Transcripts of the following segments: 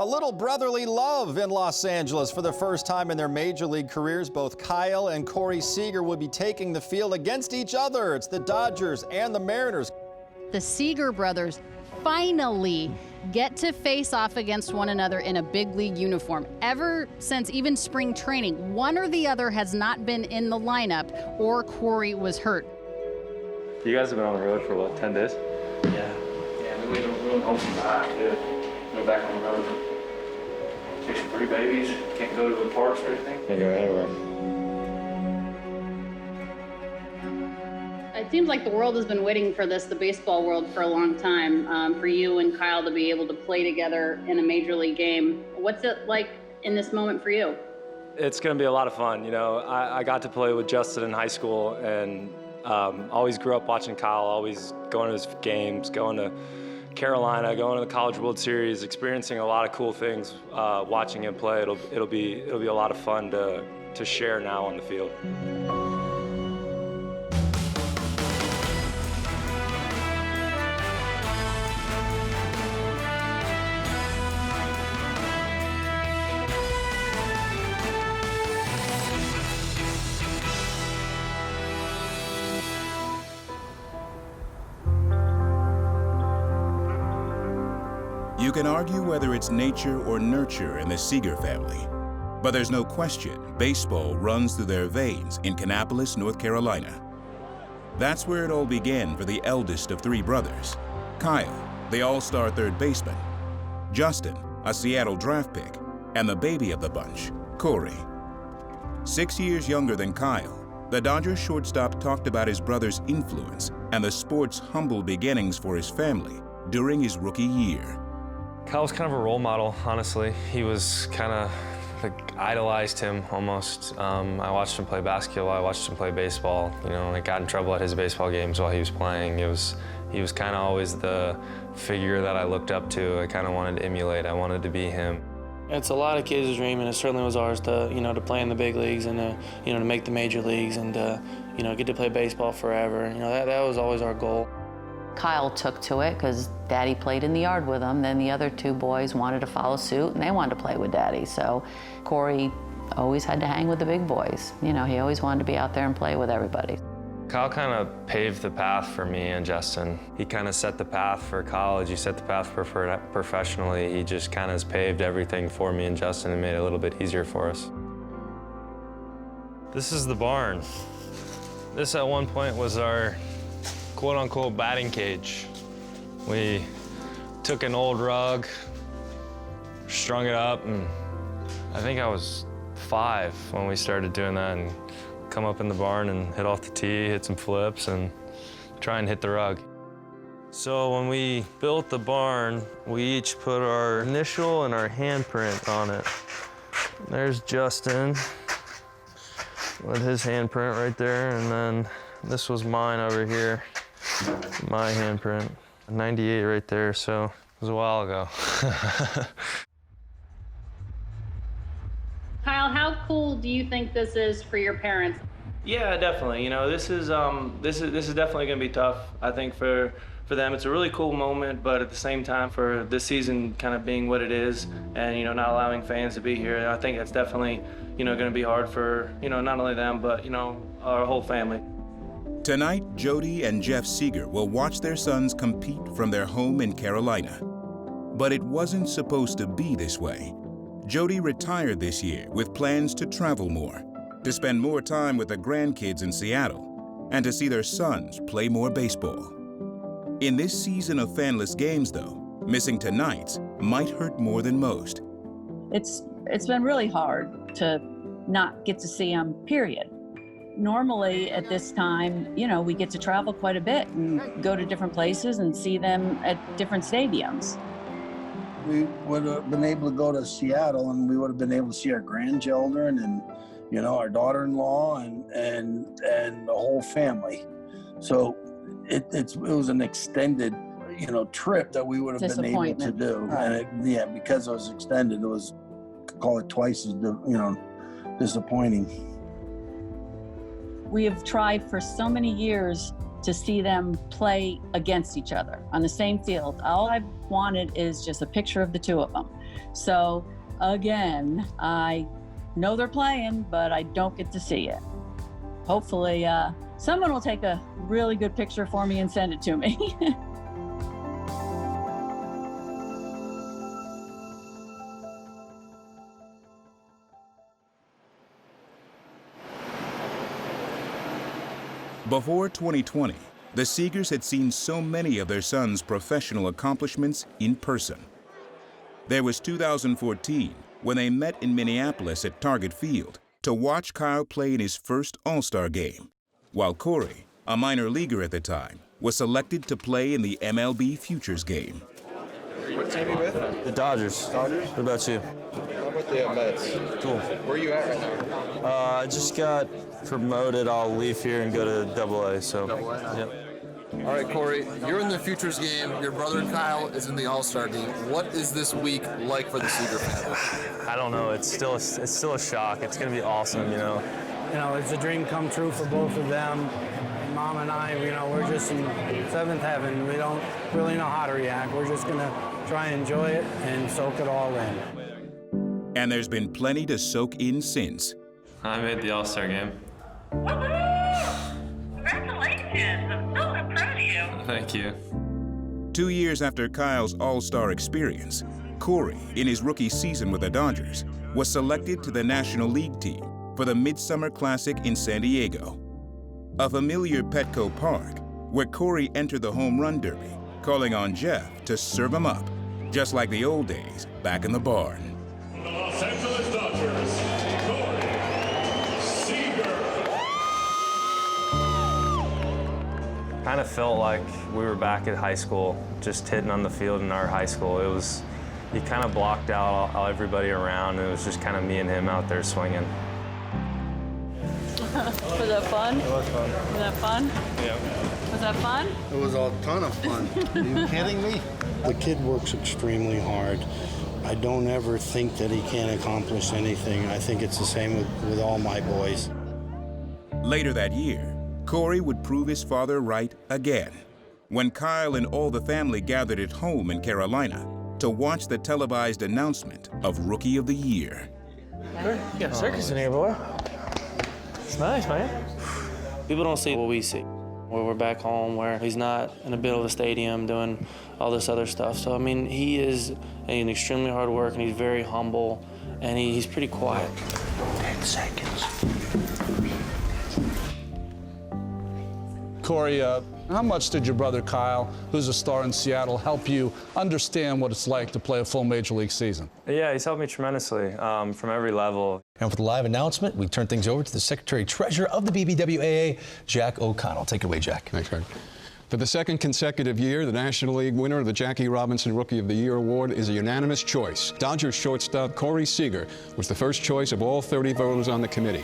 A little brotherly love in Los Angeles. For the first time in their major league careers, both Kyle and Corey Seager will be taking the field against each other. It's the Dodgers and the Mariners. The Seager brothers finally get to face off against one another in a big league uniform. Ever since even spring training, one or the other has not been in the lineup or Corey was hurt. You guys have been on the road for what, 10 days? Yeah, we went home from back, yeah. Go back on the road. Chasing 3 babies, can't go to the parks or anything. Can't go anywhere. It seems like the world has been waiting for this, the baseball world, for a long time, for you and Kyle to be able to play together in a major league game. What's it like in this moment for you? It's going to be a lot of fun. You know, I got to play with Justin in high school, and always grew up watching Kyle, always going to his games, going to Carolina, going to the College World Series, experiencing a lot of cool things, watching him play. It'll be a lot of fun to share now on the field. You can argue whether it's nature or nurture in the Seager family, but there's no question baseball runs through their veins in Kannapolis, North Carolina. That's where it all began for the eldest of 3 brothers, Kyle, the all-star third baseman, Justin, a Seattle draft pick, and the baby of the bunch, Corey. 6 years younger than Kyle, the Dodgers shortstop talked about his brother's influence and the sport's humble beginnings for his family during his rookie year. Kyle was kind of a role model, honestly. He was kind of, idolized him almost. I watched him play basketball, I watched him play baseball. You know, I got in trouble at his baseball games while he was playing. He was kind of always the figure that I looked up to. I kind of wanted to emulate, I wanted to be him. It's a lot of kids' dream, and it certainly was ours to, to play in the big leagues and, to make the major leagues and, get to play baseball forever. That was always our goal. Kyle took to it because Daddy played in the yard with him. Then the other 2 boys wanted to follow suit, and they wanted to play with Daddy. So Corey always had to hang with the big boys. You know, he always wanted to be out there and play with everybody. Kyle kind of paved the path for me and Justin. He kind of set the path for college. He set the path for professionally. He just kind of has paved everything for me and Justin and made it a little bit easier for us. This is the barn. This at one point was our quote-unquote batting cage. We took an old rug, strung it up, and I think I was 5 when we started doing that, and come up in the barn and hit off the tee, hit some flips, and try and hit the rug. So when we built the barn, we each put our initial and our handprint on it. There's Justin with his handprint right there, and then this was mine over here. My handprint, 98 right there, so it was a while ago. Kyle, how cool do you think this is for your parents? Yeah, definitely. This is definitely going to be tough. I think for them, it's a really cool moment, but at the same time, for this season kind of being what it is, and not allowing fans to be here, I think that's definitely going to be hard for not only them, but our whole family. Tonight, Jody and Jeff Seager will watch their sons compete from their home in Carolina. But it wasn't supposed to be this way. Jody retired this year with plans to travel more, to spend more time with the grandkids in Seattle, and to see their sons play more baseball. In this season of fanless games, though, missing tonight's might hurt more than most. It's been really hard to not get to see them, period. Normally at this time, we get to travel quite a bit and go to different places and see them at different stadiums. We would have been able to go to Seattle, and we would have been able to see our grandchildren and, our daughter-in-law and the whole family. So it was an extended, trip that we would have been able to do. Right. And because it was extended, it was, call it twice as, disappointing. We have tried for so many years to see them play against each other on the same field. All I've wanted is just a picture of the 2 of them. So again, I know they're playing, but I don't get to see it. Hopefully, someone will take a really good picture for me and send it to me. Before 2020, the Seagers had seen so many of their sons' professional accomplishments in person. There was 2014, when they met in Minneapolis at Target Field to watch Kyle play in his first All-Star game, while Corey, a minor leaguer at the time, was selected to play in the MLB Futures game. What team are you with? The Dodgers. Dodgers? What about you? How about the Mets? Cool. Where are you at right now? I just got promoted. I'll leave here and go to AA. So. AA? Yep. All right, Corey, you're in the Futures game. Your brother Kyle is in the All-Star game. What is this week like for the Seager family? I don't know. It's still a shock. It's gonna be awesome, you know. You know, it's a dream come true for both of them. Mom and I, you know, we're just in seventh heaven. We don't really know how to react. We're just gonna try and enjoy it and soak it all in. And there's been plenty to soak in since. I made the All-Star game. Congratulations! I'm so proud of you. Thank you. 2 years after Kyle's All-Star experience, Corey, in his rookie season with the Dodgers, was selected to the National League team for the Midsummer Classic in San Diego, a familiar Petco Park where Corey entered the home run derby, calling on Jeff to serve him up, just like the old days back in the barn. The Los Angeles Dodgers, Corey Seager. Kind of felt like we were back at high school, just hitting on the field in our high school. He kind of blocked out everybody around, and it was just kind of me and him out there swinging. Was that fun? It was fun. Was that fun? Yeah. Was that fun? It was a ton of fun. Are you kidding me? The kid works extremely hard. I don't ever think that he can't accomplish anything. I think it's the same with all my boys. Later that year, Corey would prove his father right again when Kyle and all the family gathered at home in Carolina to watch the televised announcement of Rookie of the Year. You got a circus in here, boy. It's nice, man. People don't see what we see. Where we're back home, where he's not in the middle of a stadium doing all this other stuff. So, I mean, he is an extremely hard worker, and he's very humble, and he's pretty quiet. 10 seconds. Corey, how much did your brother Kyle, who's a star in Seattle, help you understand what it's like to play a full Major League season? Yeah, he's helped me tremendously from every level. And for the live announcement, we turn things over to the Secretary-Treasurer of the BBWAA, Jack O'Connell. Take it away, Jack. Thanks, Greg. For the second consecutive year, the National League winner of the Jackie Robinson Rookie of the Year award is a unanimous choice. Dodgers shortstop Corey Seager was the first choice of all 30 voters on the committee.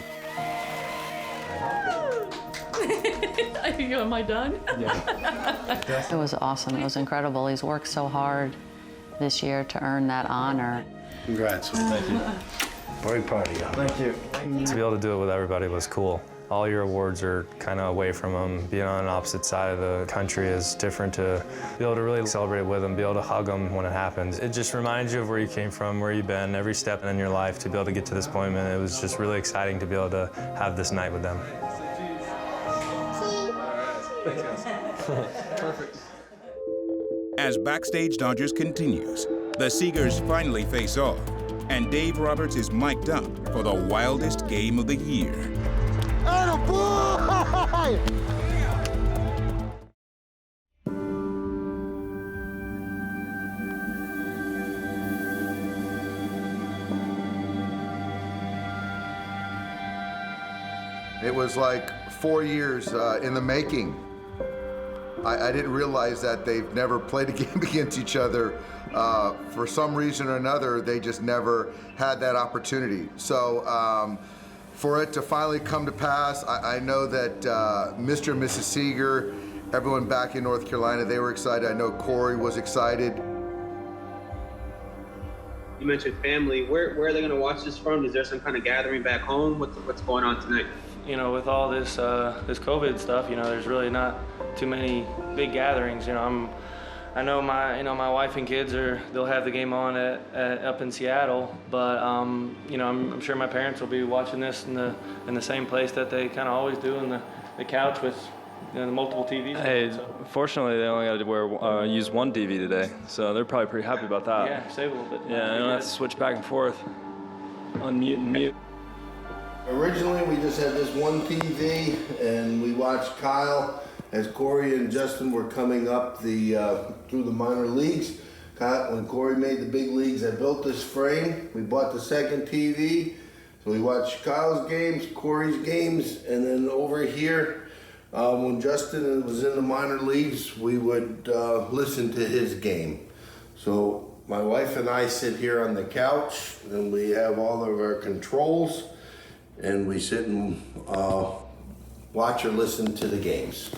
Am I done? It was awesome. It was incredible. He's worked so hard this year to earn that honor. Congrats. Thank you. Very proud of you. Thank you. To be able to do it with everybody was cool. All your awards are kind of away from them. Being on an opposite side of the country is different. To be able to really celebrate with them, be able to hug them when it happens. It just reminds you of where you came from, where you've been, every step in your life to be able to get to this point. And it was just really exciting to be able to have this night with them. Perfect. As Backstage Dodgers continues, the Seagers finally face off, and Dave Roberts is mic'd up for the wildest game of the year. Attaboy! It was like 4 years in the making. I didn't realize that they've never played a game against each other. For some reason or another, they just never had that opportunity. So for it to finally come to pass, I know that Mr. and Mrs. Seager, everyone back in North Carolina, they were excited. I know Corey was excited. You mentioned family. Where are they going to watch this from? Is there some kind of gathering back home? What's going on tonight? You know, with all this this COVID stuff, you know, there's really not too many big gatherings. You know, I know my wife and kids they'll have the game on up in Seattle, but I'm sure my parents will be watching this in the same place that they kind of always do, in the couch with the multiple TVs. Hey, fortunately they only got to use one TV today, so they're probably pretty happy about that. Yeah, save a little bit. Yeah, I don't have to switch back and forth, unmute and mute. Originally, we just had this one TV, and we watched Kyle as Corey and Justin were coming up through the minor leagues. When Corey made the big leagues, I built this frame. We bought the second TV, so we watched Kyle's games, Corey's games, and then over here, when Justin was in the minor leagues, we would listen to his game. So my wife and I sit here on the couch, and we have all of our controls, and we sit and watch or listen to the games.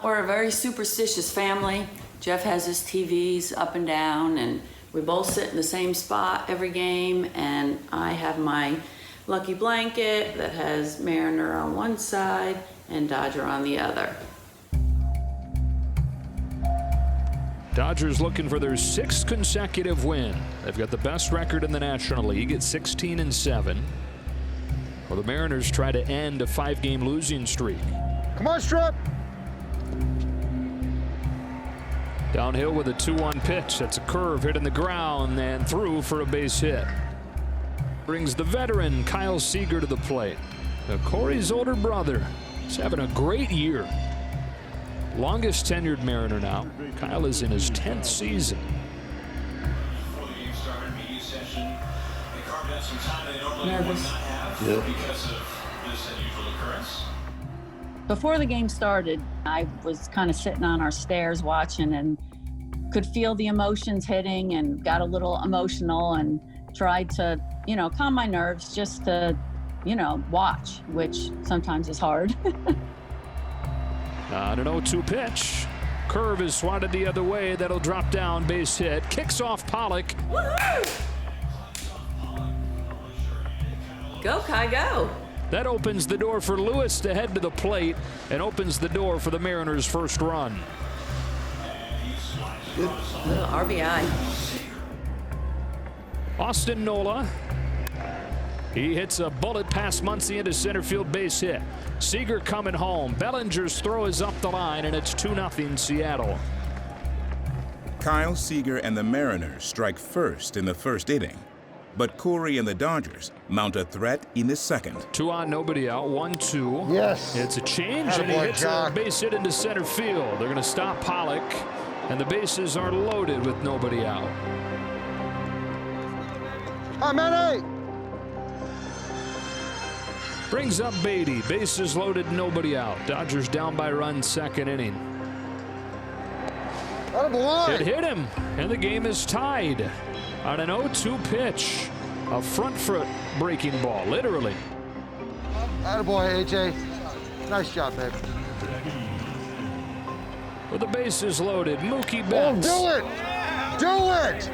We're a very superstitious family. Jeff has his TVs up and down, and we both sit in the same spot every game, and I have my lucky blanket that has Mariner on one side and Dodger on the other. Dodgers looking for their 6th consecutive win. They've got the best record in the National League at 16-7. Well, the Mariners try to end a 5-game losing streak. Come on, Strip! Downhill with a 2-1 pitch. That's a curve hitting the ground and through for a base hit. Brings the veteran Kyle Seager to the plate. Now, Corey's older brother is having a great year. Longest tenured Mariner now. Kyle is in his 10th season. Nervous. Yep. Before the game started, I was kind of sitting on our stairs watching and could feel the emotions hitting and got a little emotional and tried to, calm my nerves just to, watch, which sometimes is hard. On an 0-2 pitch. Curve is swatted the other way. That'll drop down, base hit. Kicks off Pollock. Woohoo! Go, Kai, go. That opens the door for Lewis to head to the plate and opens the door for the Mariners' first run. RBI. Austin Nola. He hits a bullet past Muncy into center field, base hit. Seager coming home. Bellinger's throw is up the line, and it's 2-0 Seattle. Kyle Seager and the Mariners strike first in the first inning. But Corey and the Dodgers mount a threat in the second. 2 on, nobody out, 1-2. Yes. It's a change, and he hits a base hit into center field. They're going to stop Pollock, and the bases are loaded with nobody out. Manny! Brings up Beatty. Bases loaded, nobody out. Dodgers down by run, second inning. It hit him, and the game is tied on an 0-2 pitch. A front foot breaking ball, literally. Attaboy, AJ. Nice job, babe. With the bases loaded, Mookie Betts. Oh, do it! Do it!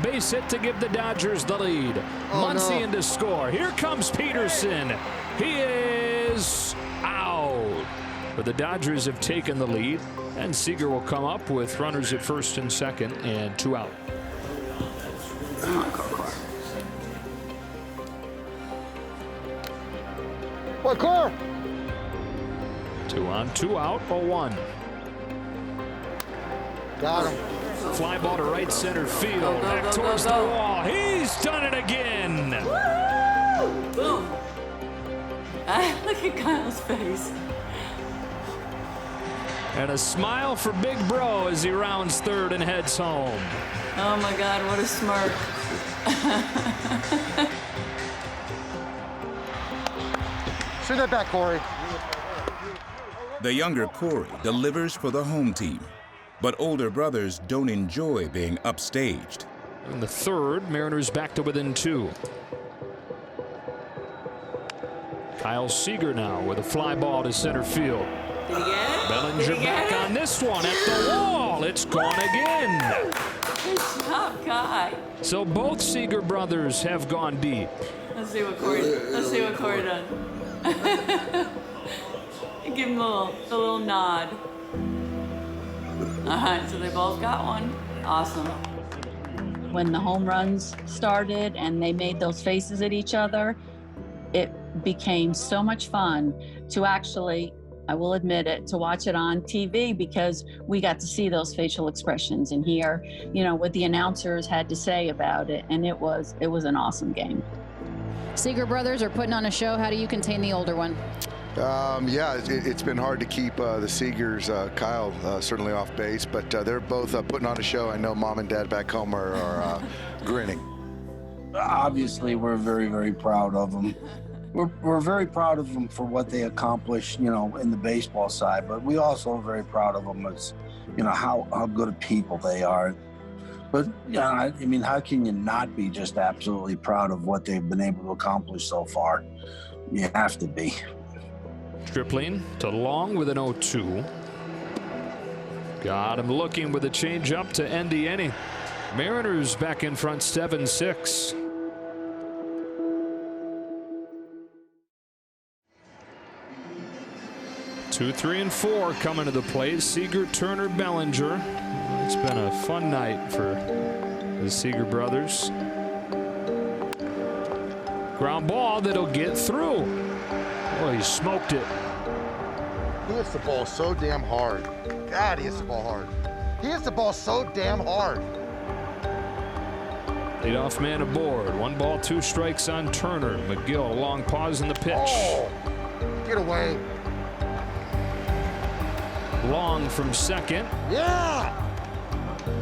Base hit to give the Dodgers the lead. Muncy in to score. Here comes Peterson. He is out. But the Dodgers have taken the lead, and Seager will come up with runners at first and second and 2 out. What, Cor? 2 on, 2 out, 0-1. Got him. Fly ball to right center field. Back towards the wall. He's done it again. Woo! Boom. Look at Kyle's face. And a smile for Big Bro as he rounds third and heads home. Oh my God, what a smirk. Send that back, Corey. The younger Corey delivers for the home team, but older brothers don't enjoy being upstaged. In the third, Mariners back to within 2. Kyle Seager now with a fly ball to center field. Did he get it? Bellinger back on this one at the wall. It's gone again. Good job, Kai. So both Seager brothers have gone deep. Let's see what Corey done. Give him a little nod. So they both got one. Awesome. When the home runs started and they made those faces at each other, it became so much fun to actually, I will admit it, to watch it on TV, because we got to see those facial expressions and hear, you know, what the announcers had to say about it. And it was an awesome game. Seager brothers are putting on a show. How do you contain the older one? Yeah, it's been hard to keep the Seagers, Kyle, certainly off base, but they're both putting on a show. I know mom and dad back home are grinning. Obviously, we're very, very proud of them. We're very proud of them for what they accomplished, you know, in the baseball side, but we also are very proud of them as, you know, how good of people they are. But, yeah, I mean, how can you not be just absolutely proud of what they've been able to accomplish so far? You have to be. Stripling to Long with an 0-2. Got him looking with a changeup to end the inning. Mariners back in front 7-6. Two, 3, and 4 coming to the plate. Seager, Turner, Bellinger. It's been a fun night for the Seager brothers. Ground ball that'll get through. Oh, he smoked it. He hits the ball so damn hard. God, he hits the ball hard. He hits the ball so damn hard. Leadoff man aboard. 1 ball, 2 strikes on Turner. McGill, long pause in the pitch. Oh, get away. Long from second. Yeah!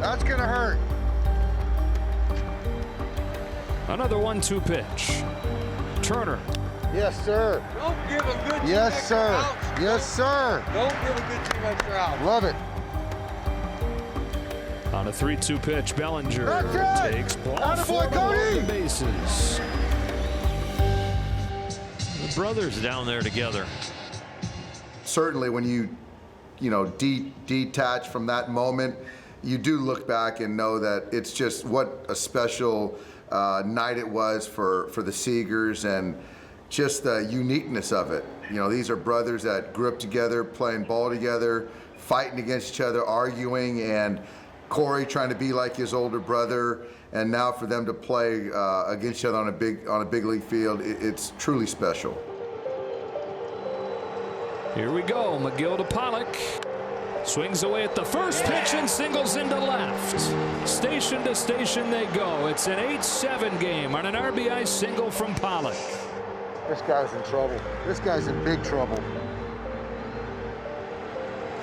That's going to hurt. Another 1-2 pitch. Turner. Yes, sir. Don't give a good team Yes, sir. extra Yes, sir. Don't give a good team extra out. Love it. On a 3-2 pitch, Bellinger takes ball Attaboy, 4 along Cody. the bases. The brothers down there together. Certainly when you know, detach from that moment, you do look back and know that it's just what a special night it was for the Seagers, and just the uniqueness of it. You know, these are brothers that grew up together, playing ball together, fighting against each other, arguing, and Corey trying to be like his older brother, and now for them to play against each other on a big league field, it's truly special. Here we go. McGill to Pollock. Swings away at the first pitch and singles into left. Station to station they go. It's an 8-7 game on an RBI single from Pollock. This guy's in trouble. This guy's in big trouble.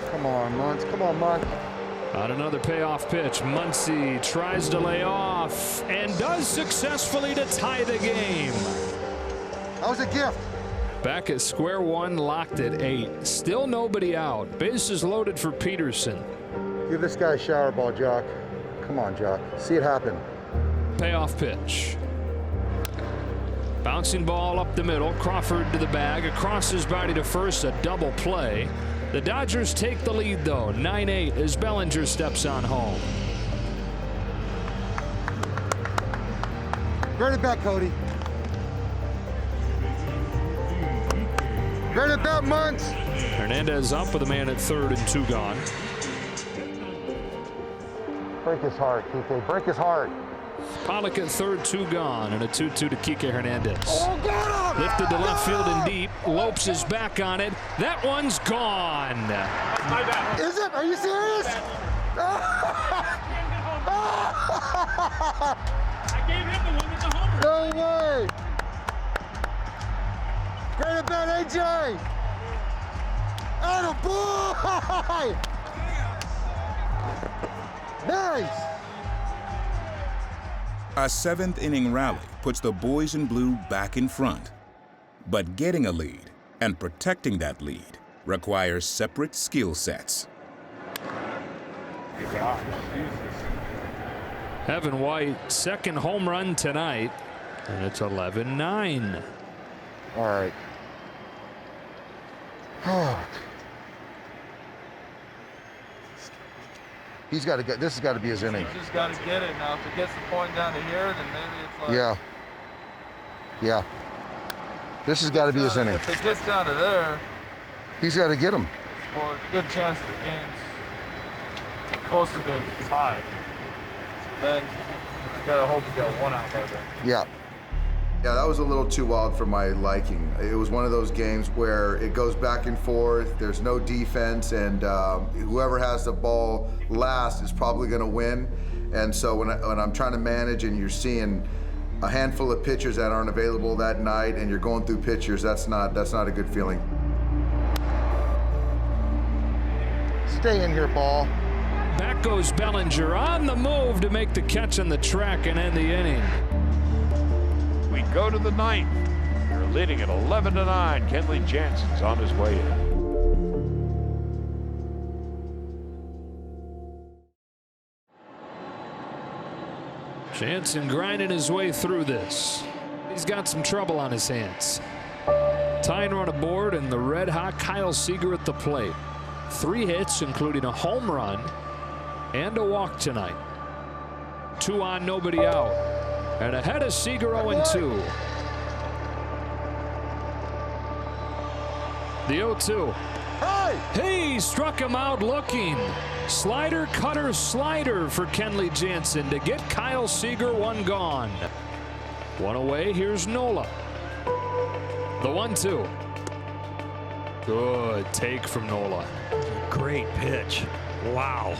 Come on, Muntz. Come on, Muntz. On another payoff pitch, Muncy tries to lay off and does successfully to tie the game. That was a gift. Back at square one, locked at 8. Still nobody out. Bases loaded for Peterson. Give this guy a shower ball, Jock. Come on, Jock. See it happen. Payoff pitch. Bouncing ball up the middle. Crawford to the bag. Across his body to first. A double play. The Dodgers take the lead, though. 9-8 as Bellinger steps on home. Burn it back, Cody. Burn it back, Muntz. Hernandez up with a man at third and 2 gone. Break his heart, Kike. Break his heart. Pollock at third, 2 gone, and a 2-2 to Kike Hernandez. Oh, got him! Lifted to left field and deep. Lopes is back on it. That one's gone. Is it? Are you serious? I gave him the one with the homer. No way! Great at bat, AJ! Attaboy! Nice! A 7th-inning rally puts the boys in blue back in front. But getting a lead and protecting that lead requires separate skill sets. Evan White, second home run tonight, and it's 11-9. All right. He's got to get. This has got to be his inning. He's just got to get it now. If it gets the point down to here, then maybe it's like. Yeah. Yeah. This has got to be his inning. If it gets down to there, he's got to get him. or a good chance of the game's supposed to be tied. Then you gotta hope you get one out there. Yeah. Yeah, that was a little too wild for my liking. It was one of those games where it goes back and forth, there's no defense, and whoever has the ball last is probably gonna win. And so when I'm trying to manage and you're seeing a handful of pitchers that aren't available that night and you're going through pitchers, that's not a good feeling. Stay in here, ball. Back goes Bellinger on the move to make the catch on the track and end the inning. We go to the ninth. They're leading at 11-9. Kenley Jansen's on his way in. Jansen grinding his way through this. He's got some trouble on his hands. Tying run aboard and the red-hot Kyle Seager at the plate. 3 hits, including a home run and a walk tonight. 2 on, nobody out. And ahead of Seager 0-2. The 0-2. He struck him out looking. Slider, cutter, slider for Kenley Jansen to get Kyle Seager 1 gone. 1 away, here's Nola. The 1-2. Good take from Nola. Great pitch. Wow.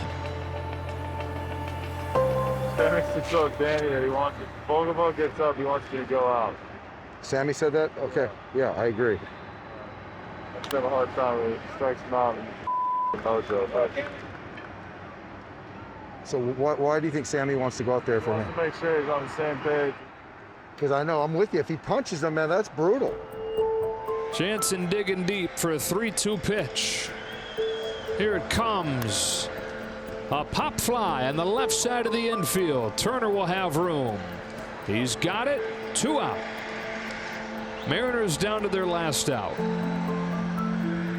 Sammy told Danny that he wants it. Bogomol gets up, he wants you to go out. Sammy said that? Okay. Yeah, I agree. I just have a hard time when he strikes him out and mojo, but So why do you think Sammy wants to go out there for him? to make sure he's on the same page. Because I know, I'm with you. If he punches him, man, that's brutal. Jansen digging deep for a 3-2 pitch. Here it comes. A pop fly on the left side of the infield. Turner will have room. He's got it. 2 out. Mariners down to their last out.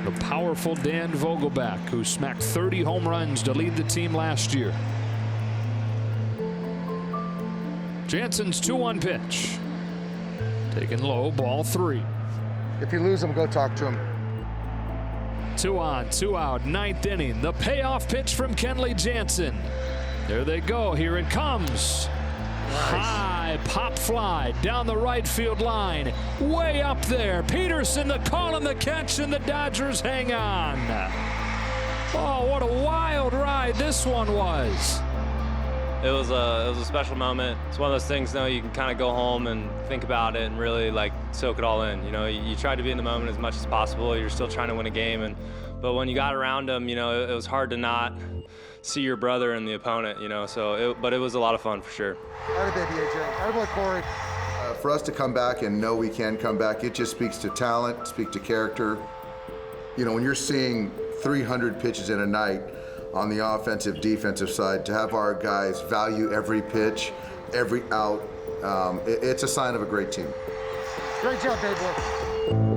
The powerful Dan Vogelback, who smacked 30 home runs to lead the team last year. Jansen's 2-1 pitch. Taken low, ball 3. If you lose him, go talk to him. 2 on, 2 out, 9th inning. The payoff pitch from Kenley Jansen. There they go. Here it comes. High pop fly down the right field line. Way up there. Peterson the call and the catch, and the Dodgers hang on. Oh, what a wild ride this one was. It was a special moment. It's one of those things, you can kind of go home and think about it and really soak it all in. You try to be in the moment as much as possible. You're still trying to win a game, but when you got around him, it was hard to not see your brother and the opponent. But it was a lot of fun for sure. Atta baby, AJ. Atta boy, Corey. For us to come back and know we can come back, it just speaks to talent, speaks to character. When you're seeing 300 pitches in a night on the offensive, defensive side, to have our guys value every pitch, every out, it's a sign of a great team. Great job, baby boy.